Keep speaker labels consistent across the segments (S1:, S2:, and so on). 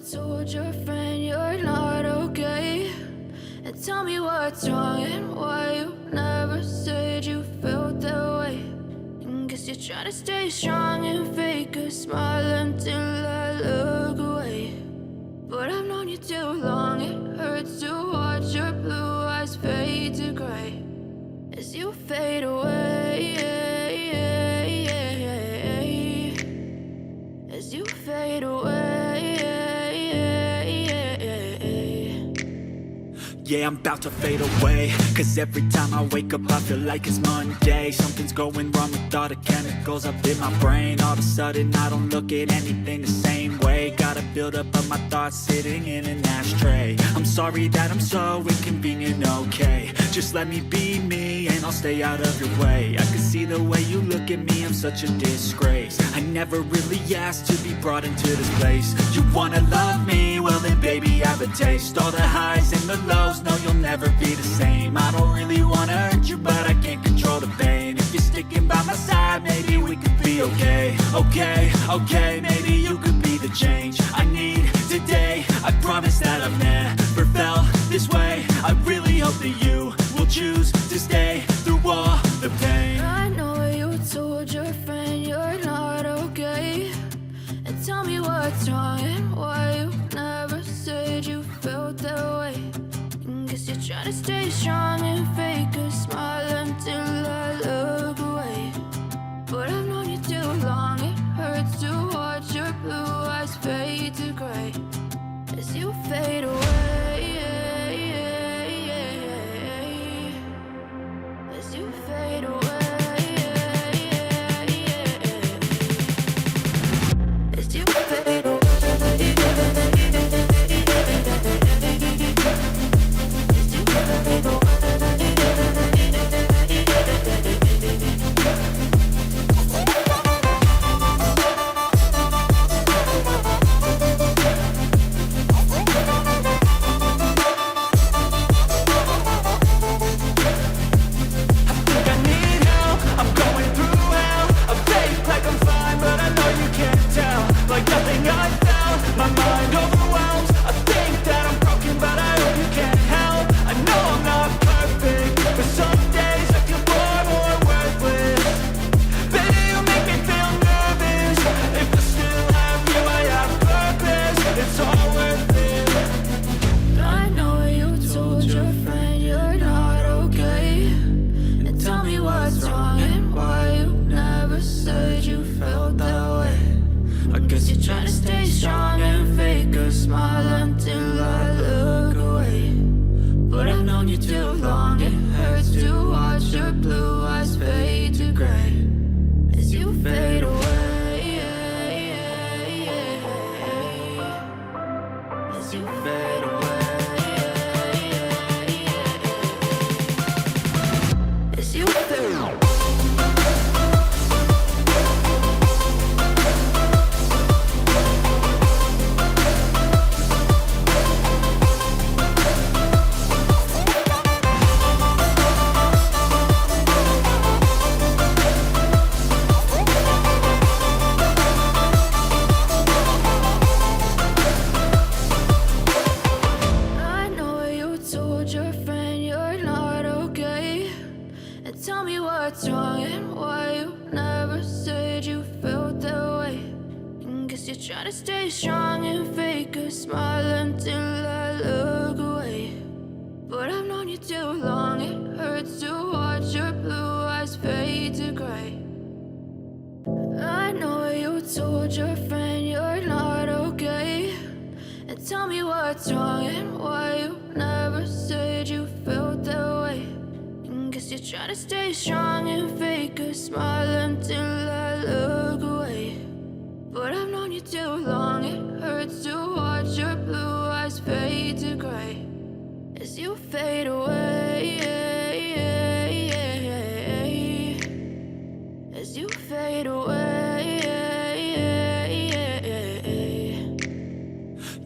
S1: told your friend you're not okay? And tell me what's wrong and why you never said you felt that way. And guess you're trying to stay strong and fake a smile until I look away. But I've known you too long, it hurts to watch your blue eyes fade to gray as you fade away, as you fade away.
S2: Yeah, I'm about to fade away, cause every time I wake up I feel like it's Monday. Something's going wrong with all the chemicals up in my brain. All of a sudden I don't look at anything the same way. Got a buildup of my thoughts sitting in an ashtray. I'm sorry that I'm so inconvenient, okay? Just let me be me and I'll stay out of your way. I can see the way you look at me, I'm such a disgrace. I never really asked to be brought into this place. You wanna love me? Well then baby, have a taste. All the highs and the lows, no, you'll never be the same. I don't really wanna hurt you, but I can't control the pain. If you're sticking by my side, maybe we could be okay. Okay, maybe you could be the change I need today. I promise that I've never felt this way. I really hope that you will choose to stay through all the pain.
S1: I know you told your friend you're not okay. And tell me what's wrong and why you never said you felt that way. Guess you're trying to stay strong and fake a smile until I look away. But I've known you too long, it hurts to watch your blue eyes fade to gray as you fade away, as you fade away, as you fade away.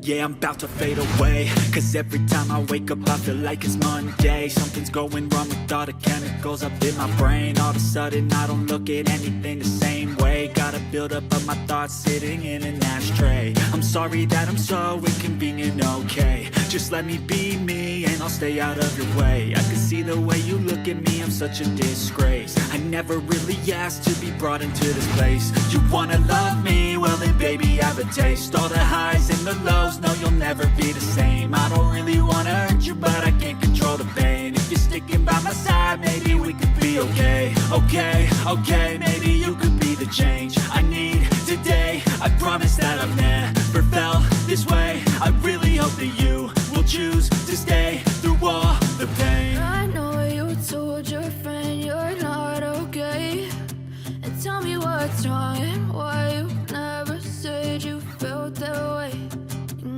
S2: Yeah, I'm about to fade away, cause every time I wake up I feel like it's Monday. Something's going wrong with all the chemicals up in my brain. All of a sudden I don't look at anything the same way. Got a buildup of my thoughts sitting in an ashtray. I'm sorry that I'm so inconvenient, okay. Just let me be me and I'll stay out of your way. I can see the way you look at me, I'm such a disgrace. I never really asked to be brought into this place. You wanna love me? Well then baby, have a taste. All the highs and the lows, no you'll never be the same. I don't really wanna hurt you, but I can't control the pain. If you're sticking by my side, maybe we could be okay. Okay, okay, maybe you could be the change I need today. I promise that I've never felt this way. I really hope that you will choose to stay through all the pain.
S1: I know you told your friend you're not okay, and tell me what's wrong and why you never said you felt that way.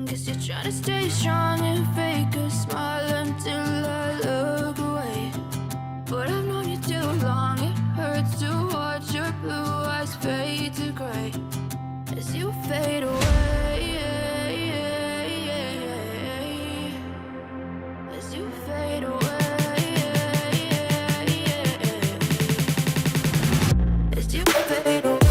S1: Guess you're trying to stay strong and fake a smile until I look away. But I've known you too long, it hurts to watch your blue eyes fade to gray as you fade away. As you fade away. As you fade away.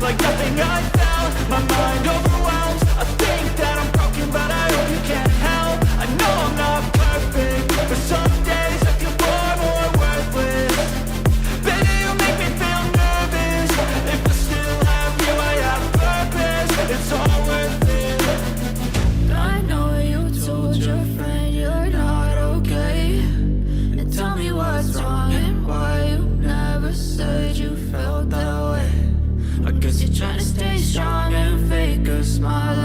S2: Like nothing I felt, my mind overwhelms. I think that I'm broken, but I hope you can't help. I know I'm not perfect, but some days I feel far more worthless. Baby, you make me feel nervous. If I still have you, I have purpose. It's all worth it.
S1: I know you told your friend you're not okay, and tell me what's wrong and why you never said you felt that way. I guess you're trying to stay strong and fake a smile